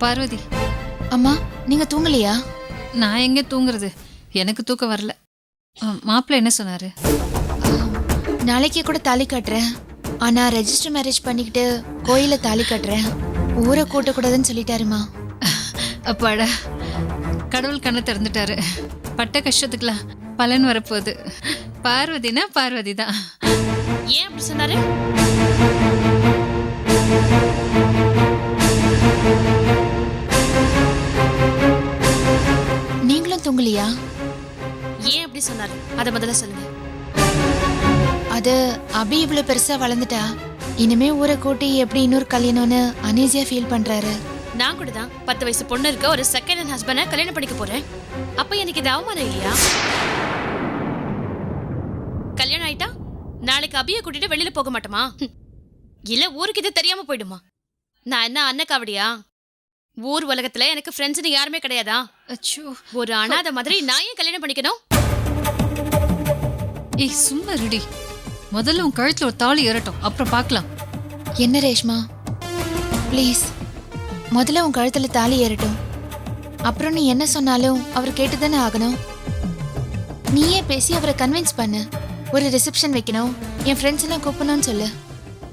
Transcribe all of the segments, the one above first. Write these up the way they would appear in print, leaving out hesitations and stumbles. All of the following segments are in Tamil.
பார்வதி, அம்மா நீங்க தூங்கலையா? நான் எங்க தூங்குறது? எனக்கு தூக்கம் வரல. மாப்பிள்ளை என்ன சொன்னாரு? நாளைக்கு கூட தாலி கட்டுறேன். ஆனா ரெஜிஸ்டர் மேரேஜ் பண்ணிக்கிட்டு கோயில தாலி கட்டுறேன். ஊரை கூட்டக்கூடாதுன்னு சொல்லிட்டாருமா. அப்பாடா, கடவுள் கண்ணை திறந்துட்டாரு. பட்ட கஷ்டத்துக்குலாம் பலன் வரப்போகுது. பார்வதினா பார்வதி தான். ஏன் அப்படி சொன்னாரு? நீங்களும் தூங்கலையா? ஏன் அப்படி சொன்னாரு அத முதல்ல சொல்லுங்க. அது அபி இவ்வளவு பெருசா வளர்ந்துட்டா இனிமே ஊரை கூட்டி எப்படி இன்னொரு கல்யாணம்னு அனீசியா ஃபீல் பண்றாரு. நான் கூட தான் 10 வயசு பொண்ணு இருக்க ஒரு செகண்ட் ஹேண்ட் ஹஸ்பண்ட கல்யாணம் பண்ணிக்க போறேன். அப்ப எனக்கு இது அவமானம் இல்லையா? கல்யாணம் ஆயிட்டா நாளைக்கு அபியை கூட்டிட்டு வெளியில போக மாட்டோமா? இல்ல ஊருக்கு இது தெரியாம போயிடுமா? நான் என்ன அன்னக்காவடியா? ஊர் உலகத்துல எனக்கு ஃப்ரெண்ட்ஸ்னு யாருமே கிடையாதா? அச்சோ, ஒரு அனாதை மாதிரி நான் ஏன் கல்யாணம் பண்ணிக்கணும்? ஏய் சும்மா ரெடி. முதல்ல உன் கழுத்துல ஒரு தாலி ஏறட்டும், அப்புறம் பார்க்கலாம். என்ன ரேஷ்மா, ப்ளீஸ் முதல்ல உன் கழுத்துல தாலி ஏறட்டும். அப்புறம் நீ என்ன சொன்னாலும் அவர் கேட்டுதானே ஆகணும். நீயே பேசி அவரை கன்வின்ஸ் பண்ணு. ஒரு ரிசப்ஷன் வைக்கணும், என் ஃப்ரெண்ட்ஸ் எல்லாம் கூப்பிடணும்னு சொல்லு.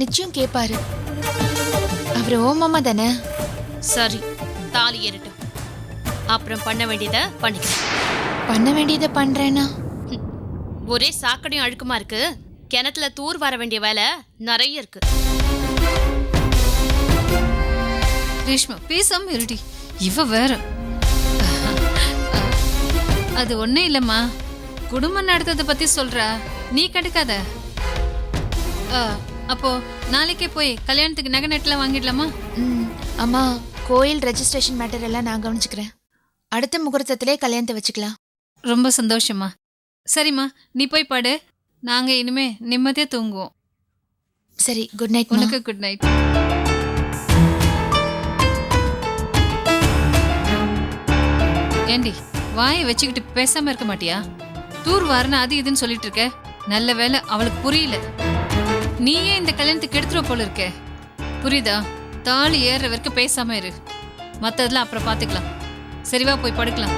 நிச்சயம் கேட்பாரு. அவர் ஓ மாமா தானே. சரி, தாலி ஏறட்டும். அப்புறம் பண்ண வேண்டியதை பண்ணிக்கலாம். பண்ண வேண்டியதை பண்றேன்னா? ஒரே சாக்கடையும் அழுக்குமா இருக்கு. கிணத்துல தூர் வர வேண்டிய வேலை நிறைய இருக்கு. ரேஷ்மா பேசாம இருடி. இவ வேற. அது ஒண்ணே இல்லம்மா, குடும்பம் நடத்ததை பத்தி சொல்றா, நீ கடுக்காத. அப்போ நாளைக்கே போய் கல்யாணத்துக்கு நகை நெட்லாம் வாங்கிடலாமா? அம்மா, கோயில் ரெஜிஸ்ட்ரேஷன் மேட்டர் எல்லாம் நான் கவனிச்சுக்கிறேன். அடுத்த முகூர்த்தத்திலே கல்யாணத்தை வச்சுக்கலாம். ரொம்ப சந்தோஷமா. சரிம்மா, நீ போய் பாடு. நாங்க இனிமே நிம்மதியா தூங்குவோம். சரி, குட் நைட். உனக்கு குட் நைட். ஏண்டி வாயை வச்சுக்கிட்டு பேசாம இருக்க மாட்டியா? டூர் வாரன்னு அது இதுன்னு சொல்லிட்டு இருக்க. நல்ல வேலை அவளுக்கு புரியல. நீயே இந்த கல்யாணத்துக்கு எடுத்துருவ போல இருக்க. புரியுதா? தாலி ஏறுற வரைக்கும் பேசாம இரு. மத்ததெல்லாம் அப்புறம் பாத்துக்கலாம். சரிவா, போய் படுக்கலாம்.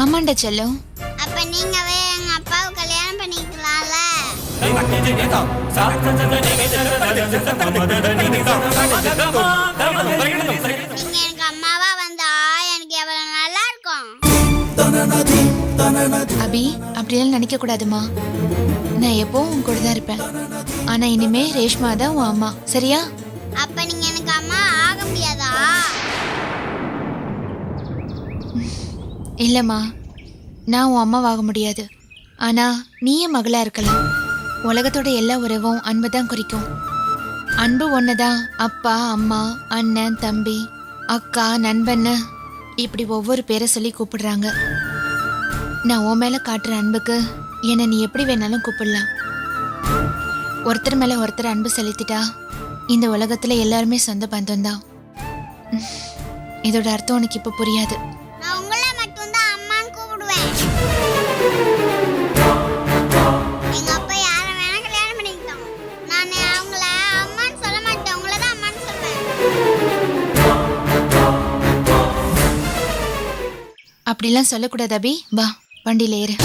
ஆமாண்டா செல்லம். அப்ப நீங்க எங்க அப்பாவை கல்யாணம் பண்ணிக்கலாம்ல? நீங்க எனக்கு அம்மாவா வந்தா எனக்கு எவ்வளவு நல்லா இருக்கும். அபி, அப்படிலாம் நினைக்க கூடாதுமா. நான் எப்பவும் உன் கூட தான் இருப்பேன். ஆனா இனிமே ரேஷ்மா தான் உன் அம்மா, சரியா? அப்ப நீங்க எனக்கு அம்மா ஆக முடியாதா? இல்லம்மா, நான் உன் அம்மாவாக முடியாது. ஆனா நீயே மகளா இருக்கலாம். உலகத்தோட எல்லா உறவும் அன்பு தான் குறிக்கும். அன்பு ஒண்ணுதான் அப்பா, அம்மா, அண்ணன், தம்பி, அக்கா, நண்பன்னு இப்படி ஒவ்வொரு பேரை சொல்லி கூப்பிடுறாங்க. நான் உன் மேல காட்டுற அன்புக்கு என்னை நீ எப்படி வேணாலும் கூப்பிடலாம். ஒருத்தர் மேல ஒருத்தர் அன்பு செலுத்திட்டா இந்த உலகத்துல எல்லாருமே சொந்த பந்தம் தான். இதோட அர்த்தம் உனக்கு இப்ப புரியாது. நான் உங்களை மட்டும்தான் அம்மான்னு கூப்பிடுவேன். எங்க அப்பா யார வேணா கல்யாணம் பண்ணிக்கிட்டோம். நான் அவங்கள அம்மான்னு சொல்ல மாட்டேன். உங்களை தான் அம்மான்னு சொல்லுவேன். அப்படிலாம் சொல்லக்கூடாது அபி. வா, வண்டியில ஏறு.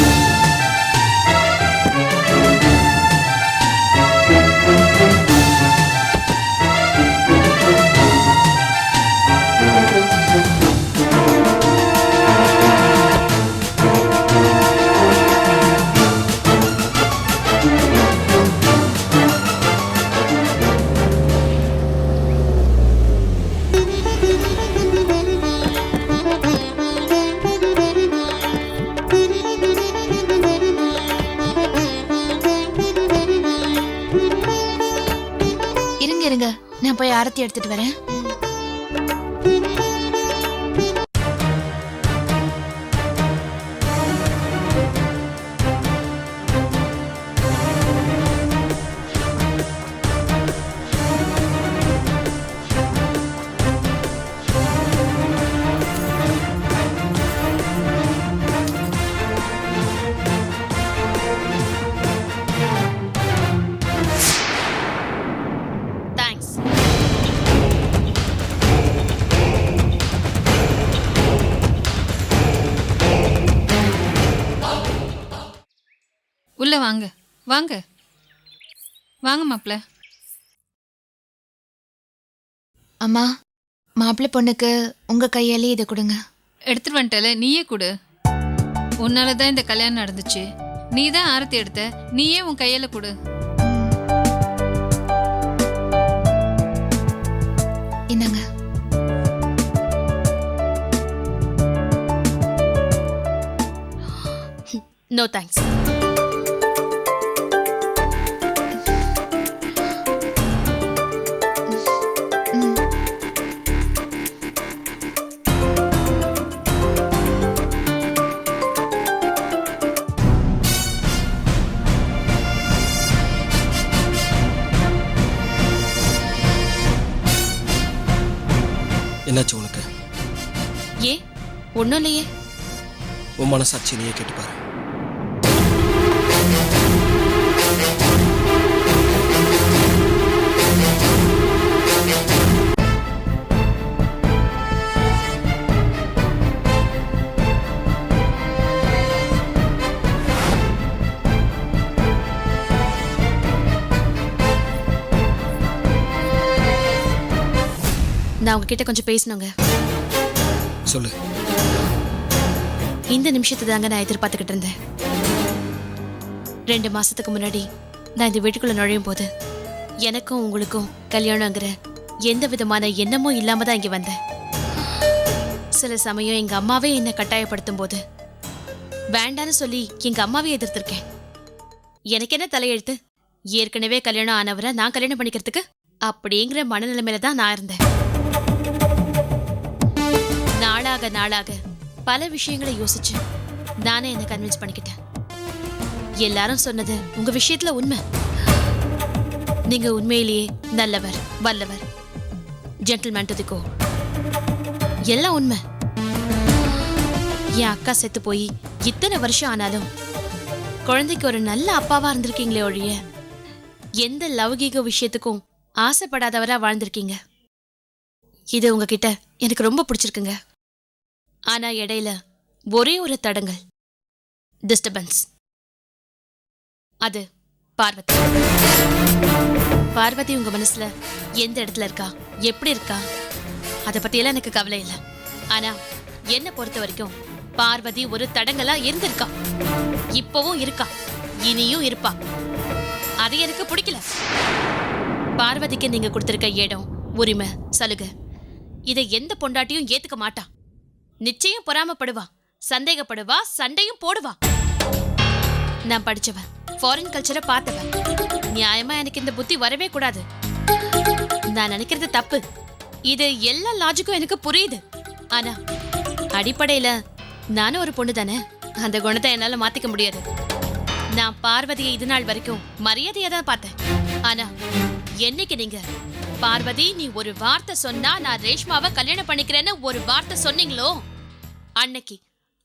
இருங்க, நான் போய் ஆரத்தி எடுத்துட்டு வரேன். தேங்க்ஸ். உள்ள வாங்க வாங்க வாங்க மாப்பிள்ள. அம்மா, மாப்பிள்ளை பொண்ணுக்கு உங்க கையாலே இதை கொடுங்க. எடுத்துட்டு வந்துட்டல, நீயே கொடு. உன்னாலதான் இந்த கல்யாணம் நடந்துச்சு. நீ தான் ஆரத்தி எடுத்த, நீயே உன் கையில கொடு. என்னங்க? No thanks. என்னாச்சு உனக்கு? ஏன் ஒன்றும் இல்லையே. உன் மனசாட்சி நீயே கேட்டுப்பாரு. நான் உங்ககிட்ட கொஞ்சம் பேசணுங்க. சொல்லு. இந்த நிமிஷத்தை தாங்க நான் எதிர்பார்த்துக்கிட்டு இருந்தேன். 2 மாசத்துக்கு முன்னாடி நான் இந்த வீட்டுக்குள்ள நுழையும் போது எனக்கும் உங்களுக்கும் கல்யாணங்கிற எந்த விதமான எண்ணமும் இல்லாம தான் இங்க வந்தேன். சில சமயம் எங்க அம்மாவே என்னை கட்டாயப்படுத்தும் போது வேண்டான்னு சொல்லி எங்க அம்மாவே எதிர்த்திருக்கேன். எனக்கு என்ன தலையெழுத்து? ஏற்கனவே கல்யாணம் ஆனவரை நான் கல்யாணம் பண்ணிக்கிறதுக்கு அப்படிங்கிற மனநிலைமையில தான் நான் இருந்தேன். நாளாக நாளாக பல விஷயங்களை யோசிச்சு நானே என்ன கன்வின்ஸ் பண்ணிக்கிட்டேன். எல்லாரும் சொன்னது உங்க விஷயத்துல உண்மை. நீங்க உண்மையிலேயே நல்லவர், வல்லவர், ஜென்டில்மேன் டு தி கோர். எல்லாம் உண்மை. என் அக்கா செத்து போய் இத்தனை வருஷம் ஆனாலும் குழந்தைக்கு ஒரு நல்ல அப்பாவா இருந்திருக்கீங்களே ஒழிய எந்த லௌகீக விஷயத்துக்கும் ஆசைப்படாதவரா வாழ்ந்திருக்கீங்க. இது உங்ககிட்ட எனக்கு ரொம்ப பிடிச்சிருக்குங்க. ஆனா இடையில ஒரே ஒரு தடங்கல், டிஸ்டர்பன்ஸ். அது பார்வதி. பார்வதி உங்க மனசுல எந்த இடத்துல இருக்கா, எப்படி இருக்கா, அதை பத்தியெல்லாம் எனக்கு கவலை இல்லை. ஆனா என்னை பொறுத்த வரைக்கும் பார்வதி ஒரு தடங்கலா இருந்திருக்கா, இப்பவும் இருக்கா, இனியும் இருப்பா. அது எனக்கு பிடிக்கல. பார்வதிக்கு நீங்க கொடுத்திருக்க இடம், உரிமை, சலுகை இதை எந்த பொண்டாட்டியும் ஏத்துக்க மாட்டா. நிச்சயம் பொறாமப்படுவா, சந்தேகப்படுவா, சண்டையும் போடுவா. நான் படிச்சவன், ஃபாரின் கல்ச்சரை பார்த்தவன். நியாயமா எனக்கு இந்த புத்தி வரவே கூடாது. நான் நினைக்கிறது தப்பு. இது எல்லா லாஜிக்கும் எனக்கு புரியுது. ஆனா அடிப்படையில நானும் ஒரு பொண்ணு தானே. அந்த குணத்தை என்னால மாத்திக்க முடியாது. நான் பார்வதியை இது நாள் வரைக்கும் மரியாதையா தான் பார்த்தேன். ஆனா என்னைக்கு நீங்க பார்வதி நீ ஒரு வார்த்தை சொன்னா நான் ரேஷ்மாவை கல்யாணம் பண்ணிக்கிறேன்னு ஒரு வார்த்தை சொன்னீங்களோ, அன்னைக்கு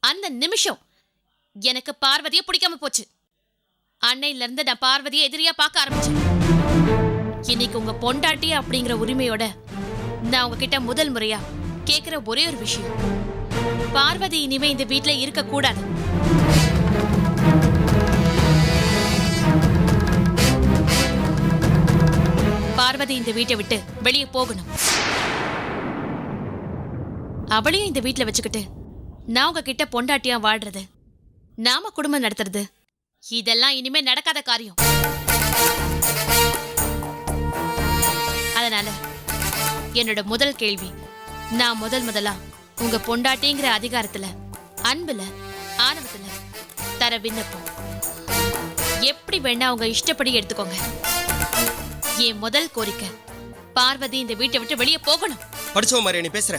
அந்த நிமிஷம் எனக்கு பார்வதியை பிடிக்காம போச்சு. அன்னையில இருந்து நான் பார்வதியை எதிரியா பார்க்க ஆரம்பிச்சேன். இன்னைக்கு உங்க பொண்டாட்டி அப்படிங்கிற உரிமையோட நான் உங்ககிட்ட முதல் முறையா கேக்குற ஒரே ஒரு விஷயம், பார்வதி இனிமே இந்த வீட்டுல இருக்க கூடாது. பார்வதி இந்த வீட்டை விட்டு வெளியே போகணும். அவளையும் இந்த வீட்டுல வச்சுக்கிட்டு நான் உங்ககிட்ட பொண்டாட்டியா வாழ்றது, நாம குடும்பம் நடத்துறது, இதெல்லாம் இனிமே நடக்காத காரியம். அதனால என்னோட முதல் கேள்வி, நான் முதலா உங்க பொண்டாட்டிங்கிற அதிகாரத்துல, அன்புல, ஆணவத்துல தர விண்ணப்பம் எப்படி வேணா உங்க இஷ்டப்படி எடுத்துக்கோங்க. என் முதல் கோரிக்கை, பார்வதி இந்த வீட்டை விட்டு வெளியே போகணும். படிச்சவன் மாதிரி நீ பேசுற.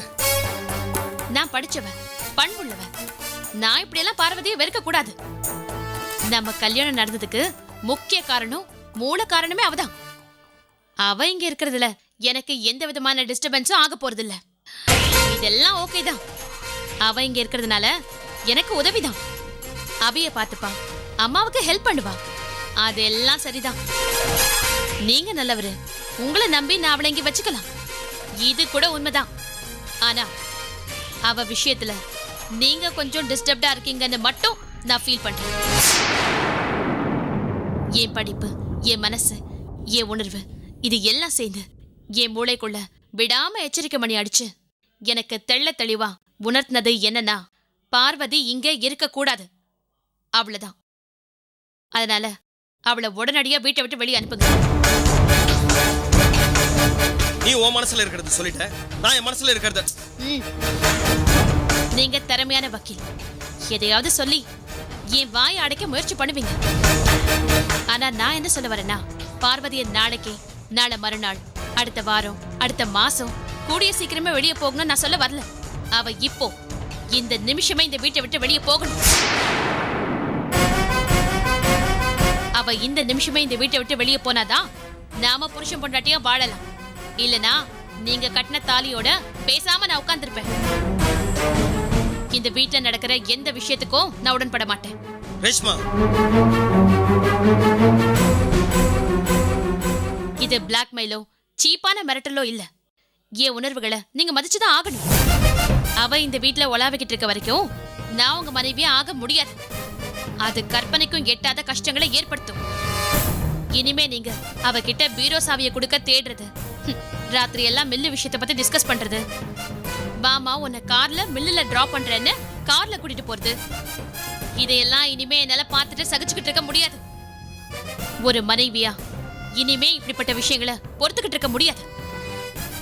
நான் படிச்சவன், பண்புள்ளவன். நான் இப்படியெல்லாம் பார்வதியை வெறுக்க கூடாது. நம்ம கல்யாணம் நடந்ததுக்கு முக்கிய காரணம், மூல காரணமே அவதான். அவ இங்க இருக்கிறதுல எனக்கு எந்த விதமான டிஸ்டர்பன்ஸும் ஆக போறது இல்ல. இதெல்லாம் ஓகே தான். அவ இங்க இருக்கிறதுனால எனக்கு உதவிதான். அபிய பாத்துப்பா, அம்மாவுக்கு ஹெல்ப் பண்ணுவா, அதெல்லாம் சரிதான். நீங்க நல்லவரு, உங்களை நம்பி நான் அவளை இங்க வச்சுக்கலாம், இது கூட உண்மைதான். ஆனா அவ விஷயத்துல நீங்க கொஞ்சம் டிஸ்டர்ப்டா இருக்கீங்கன்னு மட்டும் நான் ஃபீல் பண்றேன். என் படிப்பு, என் மனசு, என் உணர்வு, இது எல்லாம் சேர்ந்து என் மூளைக்குள்ள விடாம எச்சரிக்கை மணி அடிச்சு எனக்கு தெள்ள தெளிவா உணர்த்தினது என்னன்னா, பார்வதி இங்க இருக்க கூடாது, அவ்வளவுதான். அதனால அவளை உடனடியா வீட்டை விட்டு வெளியே அனுப்புங்க. நீ உன் மனசுல இருக்கிறது சொல்லிட்ட, நான் என் மனசுல இருக்கிறது. நீங்க திறமையான வக்கீல், எதையாவது சொல்லி என் வாயை அடைக்க முயற்சி பண்ணுவீங்க. ஆனா நான் என்ன சொல்ல வரேன்னா, பார்வதியை நாளைக்கு, நாளை மறுநாள், அடுத்த வாரம், அடுத்த மாசம், கூடிய சீக்கிரமே வெளியே போகணும்னு நான் சொல்ல வரல. அவ இப்போ இந்த நிமிஷமே இந்த வீட்டை விட்டு வெளியே போகணும். அவ இந்த நிமிஷமே இந்த வீட்டை விட்டு வெளியே போனாதான் நாம புருஷன் பொண்டாட்டியா வாழலாம். இல்லனா நீங்க கட்டின தாலியோட பேசாம நான் உட்கார்ந்திருப்பேன். இந்த வீட்டுல நடக்கிற எந்த விஷயத்துக்கும் நான் உடன்பட மாட்டேன். ரேஷ்மா, இது பிளாக்மெயிலோ சீப்பான மிரட்டலோ இல்ல. என் உணர்வுகளை நீங்க மதிச்சுதான் ஆகணும். அவ இந்த வீட்டுல உலாவிக்கிட்டு இருக்க வரைக்கும் நான் உங்க மனைவியா ஆக முடியாது. அது கற்பனைக்கும் எட்டாத கஷ்டங்களை ஏற்படுத்தும். இனிமே நீங்க அவகிட்ட பீரோ சாவியை கொடுக்க தேடுறது, ராத்திரி எல்லாம் மில்லு விஷயத்தை பத்தி டிஸ்கஸ் பண்றது, மாமா உன்னை கார்ல மில்லுல டிராப் பண்றேன்னு கார்ல கூட்டிட்டு போறது, இதையெல்லாம் இனிமே என்னால பார்த்துட்டு சகிச்சுக்கிட்டு இருக்க முடியாது. ஒரு மனைவியா இனிமே இப்படிப்பட்ட விஷயங்களை பொறுத்துக்கிட்டு இருக்க முடியாது.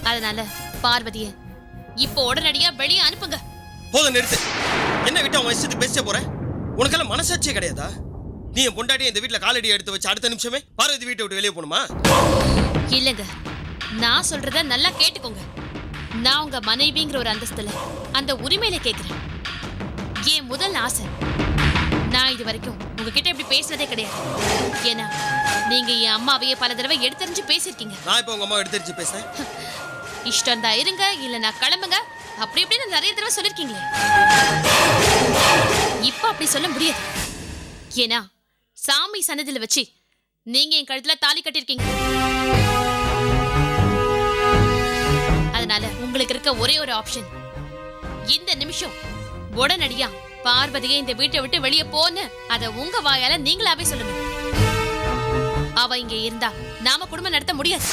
அதனால பார்வதிய இப்போ உடனடியா வெளியே அனுப்புங்க. போதும், நிறுத்து. என்ன விட்டு அவன் இஷ்டத்துக்கு பேச போற? உனக்கெல்லாம் மனசாட்சியே கிடையாதா? நீ என் பொண்டாட்டியை இந்த வீட்டுல காலடி எடுத்து வச்சு அடுத்த நிமிஷமே பார்வதி வீட்டை விட்டு வெளியே போகணுமா? இல்லங்க, நான் சொல்றத நல்லா கேட்டுக்கோங்க. நான் உங்க மனைவிங்கிற ஒரு அந்தஸ்துல, அந்த உரிமையில கேக்குறேன். என் முதல் ஆசை, நான் இது வரைக்கும் உங்ககிட்ட இப்படி பேசுறதே கிடையாது. ஏன்னா நீங்க என் அம்மாவையே பல தடவை எடுத்தறிஞ்சு பேசிருக்கீங்க. நான் இப்ப உங்க அம்மா எடுத்தறிஞ்சு பேசுறேன். இஷ்டம் தான் இருங்க, இல்ல நான் கிளம்புங்க, அப்படி இப்படின்னு நிறைய தடவை சொல்லிருக்கீங்களே. இப்ப அப்படி சொல்ல முடியாது. ஏன்னா சாமி சன்னதில வச்சு நீங்க என் கழுத்துல தாலி கட்டிருக்கீங்க. அதனால உங்களுக்கு இருக்க ஒரே ஒரு ஆப்ஷன், இந்த நிமிஷம் உடனடியா பார்வதியை இந்த வீட்டை விட்டு வெளியே போன்னு அத உங்க வாயால நீங்களாவே சொல்லணும். அவ இங்க இருந்தா நாம குடும்பம் நடத்த முடியாது.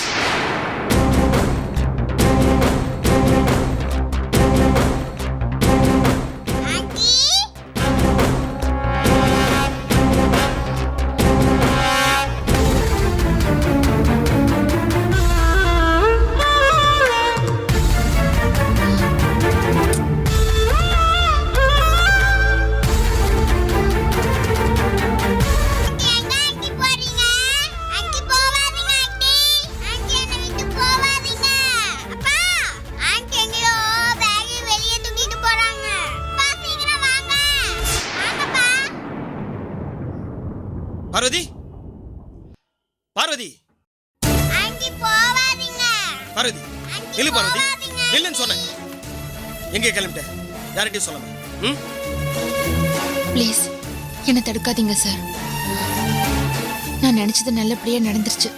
ஆண்டி பார்வதி பார்வதி ஆண்டி போவாதீங்க. பார்வதி நில்லு பார்வதி நில்லுன்னு சொன்னேன். எங்கே கிளம்பிட்ட? யார்கிட்டயும் சொல்லாம. ம் ப்ளீஸ் என்னை தடுக்காதீங்க சார். நான் நினைச்சது நல்லபடியா நடந்துருச்சு.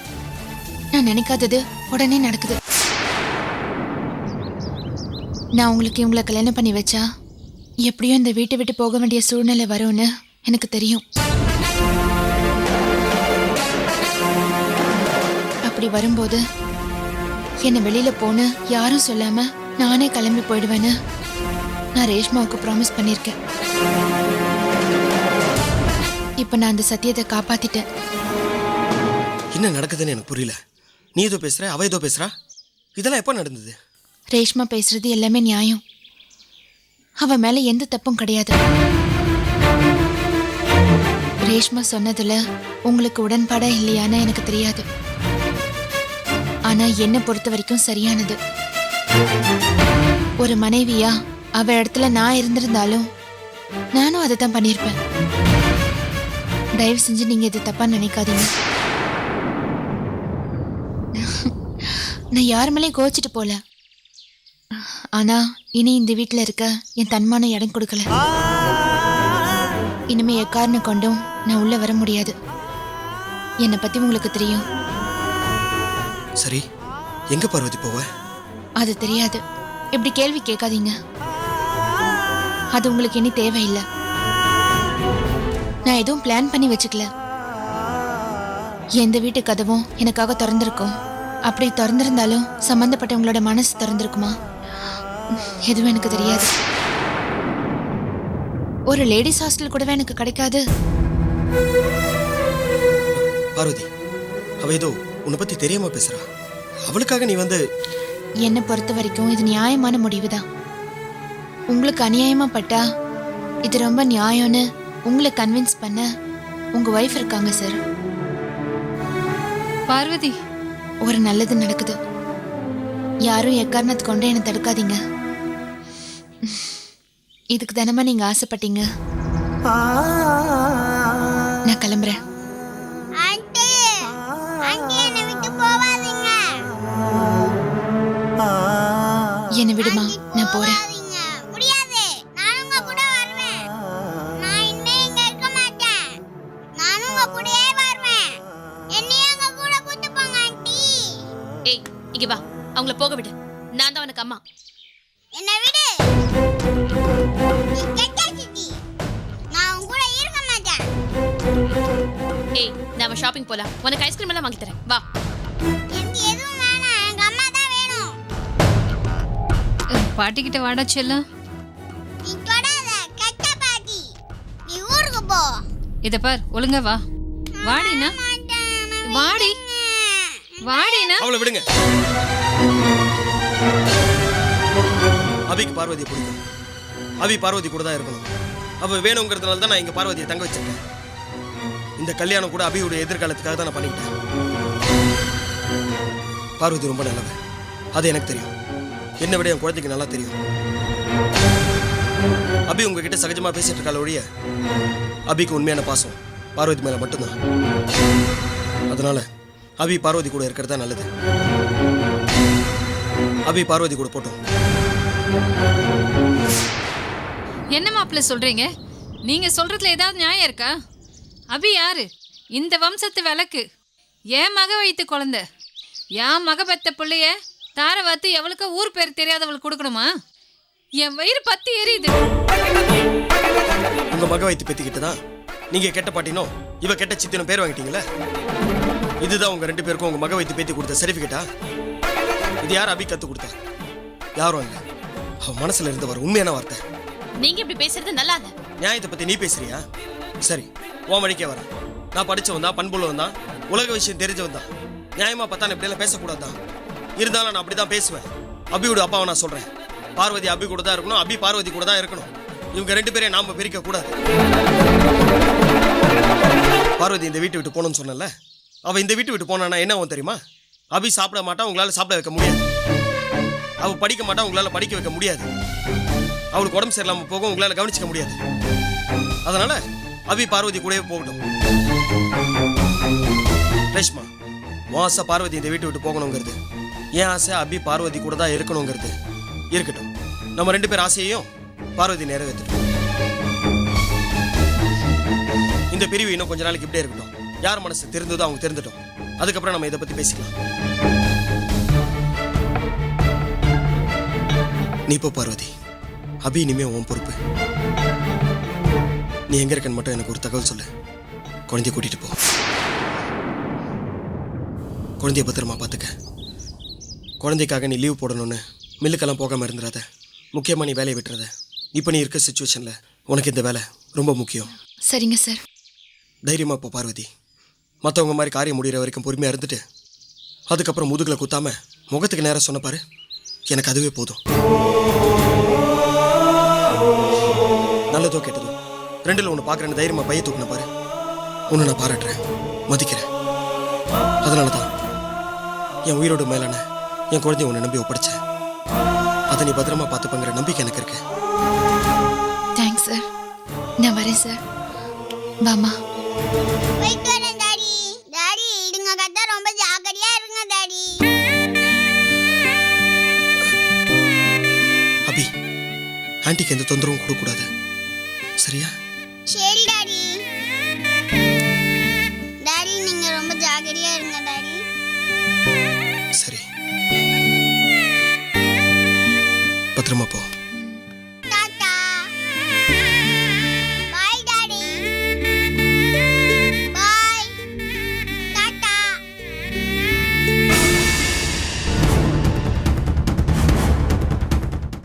நான் நினைக்காதது உடனே நடக்குது. நான் உங்களுக்கு இவங்களை கல்யாணம் பண்ணி வச்சா எப்படியும் இந்த வீட்டை விட்டு போக வேண்டிய சூழ்நிலை வரும்னு எனக்கு தெரியும். அப்படி வரும்போது என்னை வெளியில போன்னு யாரும் சொல்லாம நானே கிளம்பி போயிடுவேன்னு நான் ரேஷ்மாவுக்கு ப்ராமிஸ் பண்ணியிருக்கேன். இப்ப நான் அந்த சத்தியத்தை காப்பாத்திட்டேன். என்ன நடக்குதுன்னு எனக்கு புரியல. நீ ஏதோ பேசுற, அவ ஏதோ பேசுறா. இதெல்லாம் எப்போ நடந்தது? ரேஷ்மா பேசுறது எல்லாமே நியாயம். அவ மேல எந்த தப்பும் கிடையாது. ரேஷ்மா சொன்னதுல உங்களுக்கு உடன்பாடா இல்லையான்னு எனக்கு தெரியாது. ஆனா என்ன பொறுத்த வரைக்கும் சரியானது. ஒரு மனைவியா அவ இடத்துல நான் இருந்திருந்தாலும் நானும் அதை தான் பண்ணியிருப்பேன். தயவு செஞ்சு நீங்க இது தப்பா நினைக்காதீங்க. நான் யார் மேலேயும் கோச்சிட்டு போல. ஆனா இனி இந்த வீட்டுல இருக்க என் தன்மான இடம் கொடுக்கல. இனிமே எக்காரணம் கொண்டும் நான் உள்ள வர முடியாது. என்னை பத்தி உங்களுக்கு தெரியும். சரி, எங்க பார்வதி போவ? அது தெரியாது. இப்படி கேள்வி கேட்காதீங்க. அது உங்களுக்கு இனி தேவையில்லை. நான் எதுவும் பிளான் பண்ணி வச்சுக்கல. எந்த வீட்டு கதவும் எனக்காக திறந்திருக்கும். அப்படி திறந்திருந்தாலும் சம்பந்தப்பட்டவங்களோட மனசு திறந்திருக்குமா? எதுவும் எனக்கு தெரியாது. ஒரு லேடிஸ் ஹாஸ்டல் கூடவே எனக்கு கிடைக்காது. பார்வதி, அவ ஏதோ உன்னை பத்தி தெரியாம பேசுறா. அவளுக்காக நீ வந்து என்னை பொறுத்த வரைக்கும் இது நியாயமான முடிவுதான். உங்களுக்கு அநியாயமா பட்டா இது ரொம்ப நியாயம்னு உங்களை கன்வின்ஸ் பண்ண உங்க வைஃப் இருக்காங்க சார். பார்வதி, ஒரு நல்லது நடக்குது. யாரும் எக்காரணத்து கொண்டு என்னை தடுக்காதீங்க. இதுக்கு தானமா நீங்க ஆசைப்பட்டீங்க. நான் கிளம்புறேன். ஆண்டி ஆண்டி என்னை விட்டு போவாதீங்க. என்னை விடுமா, நான் போறேன். போவாதீங்க. முடியாது. நானும் உங்க கூட வருவேன். நான் இனிமே இங்க இருக்க மாட்டேன். நானும் உங்க கூடயே வருவேன். என்னையும் உங்க கூட கூட்டி போங்க ஆண்டி. ஏய், இங்க வா. அவங்கள போக விடு. நான் தான் உனக்கு அம்மா. என்னை விடு. நீ கெட்ட சித்தி. நான் உங்க கூட இருக்க மாட்டேன். ஏய், நாம ஷாப்பிங் போலாம். உனக்கு ஐஸ்கிரீம் எல்லாம் வாங்கி தரேன். வா. எனக்கு எதுவும் வேணாம். எங்க அம்மா தான் வேணும். பாட்டிக்கிட்ட வாடா செல்லம். நீ தொடாத கெட்ட பாட்டி. நீ ஊருக்கு போ. இத பார், ஒழுங்கா வா. வாடினா வாடி வாடினா. அவளை விடுங்க. அபிக்கு பார்வதியை பிடிக்கும். அபி பார்வதி கூட தான் இருக்கணும். அவ வேணுங்கிறதுனால தான் நான் இங்க பார்வதியை தங்க வச்சிருக்கேன். இந்த கல்யாணம் கூட அபியோட எதிர்காலத்துக்காக தான் நான் பண்ணிக்கிட்டேன். பார்வதி ரொம்ப நல்லவ, அது எனக்கு தெரியும். என்னை விட என் குழந்தைக்கு நல்லா தெரியும். அபி உங்ககிட்ட சகஜமா பேசிட்டு இருக்கால ஒழிய அபிக்கு உண்மையான பாசம் பார்வதி மேல மட்டும்தான். அதனால அபி பார்வதி கூட இருக்கிறது தான் நல்லது. அபி பார்வதி கூட போட்டோம். என்ன மாப்பிள்ள சொல்றீங்க? நீங்க சொல்றதுல ஏதாவது நியாயம் இருக்கா? அபி யாரு? இந்த வம்சத்து விளக்கு. என் மக வைத்து குழந்தை. என் மக பெத்த பிள்ளைய தார வாத்து எவளுக்கு ஊர் பேர் தெரியாதவளுக்கு கொடுக்கணுமா? என் வயிறு பத்தி எரியுது. உங்க மக வைத்து பெத்திக்கிட்டு தான் நீங்க கெட்ட பாட்டினோ இவ கெட்ட சித்தினோ பேர் வாங்கிட்டீங்களே. இதுதான் உங்க ரெண்டு பேருக்கும் உங்க மக வைத்து பேத்தி கொடுத்த சர்டிபிகேட்டா? இது யார் அபி கத்து கொடுத்தா? யாரும் இல்லை. அவ மனசுல இருந்து வர உண்மையான வார்த்தை. நீங்க இப்படி பேசுறது நல்லா இல்ல. நியாயத்தை பத்தி நீ பேசுறியா? சரி, உன் வழிக்கே வர. நான் படிச்சவன் தான், பண்புள்ளவன் தான், உலக விஷயம் தெரிஞ்சவன் தான். நியாயமா பார்த்தா நான் இப்படியெல்லாம் பேசக்கூடாது. இருந்தாலும் நான் அப்படிதான் பேசுவேன். அபியோட அப்பாவை நான் சொல்றேன். பார்வதி அபி கூட தான் இருக்கணும், அபி பார்வதி கூட தான் இருக்கணும். இவங்க ரெண்டு பேரையும் நாம பிரிக்க கூடாது. பார்வதி இந்த வீட்டை விட்டு போகணும்னு சொன்னல, அவ இந்த வீட்டை விட்டு போனா என்ன ஆகும் தெரியுமா? அபி சாப்பிட மாட்டா, உங்களால சாப்பிட வைக்க முடியாது. அவ படிக்க மாட்டா, உங்களால படிக்க வைக்க முடியாது. அவளுக்கு உடம்பு சரியில்லாம போகும், உங்களால கவனிச்சுக்க முடியாது. அதனால அபி பார்வதி கூடவே போகட்டும். ரேஷ்மா, உன் ஆசை பார்வதி இந்த வீட்டை விட்டு போகணுங்கிறது, என் ஆசை அபி பார்வதி கூட தான் இருக்கணுங்கிறது. இருக்கட்டும், நம்ம 2 பேர் ஆசையையும் பார்வதி நிறைவேற்றட்டும். இந்த பிரிவு இன்னும் கொஞ்ச நாளைக்கு இப்படியே இருக்கட்டும். யார் மனசு தெரிந்ததோ அவங்க தெரிந்துட்டோம். அதுக்கப்புறம் நம்ம இதை பத்தி பேசிக்கலாம். நீ போ பார்வதி. அபி இனிமே உன் பொறுப்பு. நீ எங்க இருக்கன்னு மட்டும் எனக்கு ஒரு தகவல் சொல்லு. குழந்தைய கூட்டிட்டு போ. குழந்தைய பத்திரமா பார்த்துக்க. குழந்தைக்காக நீ லீவ் போடணும்னு மில்லுக்கெல்லாம் போகாம இருந்துடாத. முக்கியமா நீ வேலையை விட்டுறத. இப்போ நீ இருக்க சுச்சுவேஷன்ல உனக்கு இந்த வேலை ரொம்ப முக்கியம். சரிங்க சார். தைரியமா போ பார்வதி. மற்றவங்க மாதிரி காரியம் முடிகிற வரைக்கும் பொறுமையா இருந்துட்டு அதுக்கப்புறம் முதுகுல குத்தாம முகத்துக்கு நேரம் சொன்ன பாரு, எனக்கு அதுவே போதும். நல்லதோ கெட்டதோ 2ல் ஒன்று பார்க்குறேன்னு தைரியமா பைய தூக்கின பாரு. உன்னை நான் பாராட்டுறேன், மதிக்கிறேன். அதனால தான் என் உயிரோடு மேலான என் குழந்தைய உன்னை நம்பி ஒப்படைச்சேன். அதை நீ பத்திரமா பார்த்துப்பங்கிற நம்பிக்கை எனக்கு இருக்கு. Thanks sir. நான் வரேன் சார். வாமா. போயிட்டு வரேன் டாடி. டாடி இதுங்க கத்தா ரொம்ப ஜாக்கிரதையா இருங்க டாடி. அபி, ஆன்ட்டிக்கு எந்த தொந்தரவும் கொடுக்கக்கூடாது, சரியா? சரி டாடி. டாடி நீங்க ரொம்ப ஜாக்கிரதையா இருங்க டாடி. சரி, பத்திரமா போ.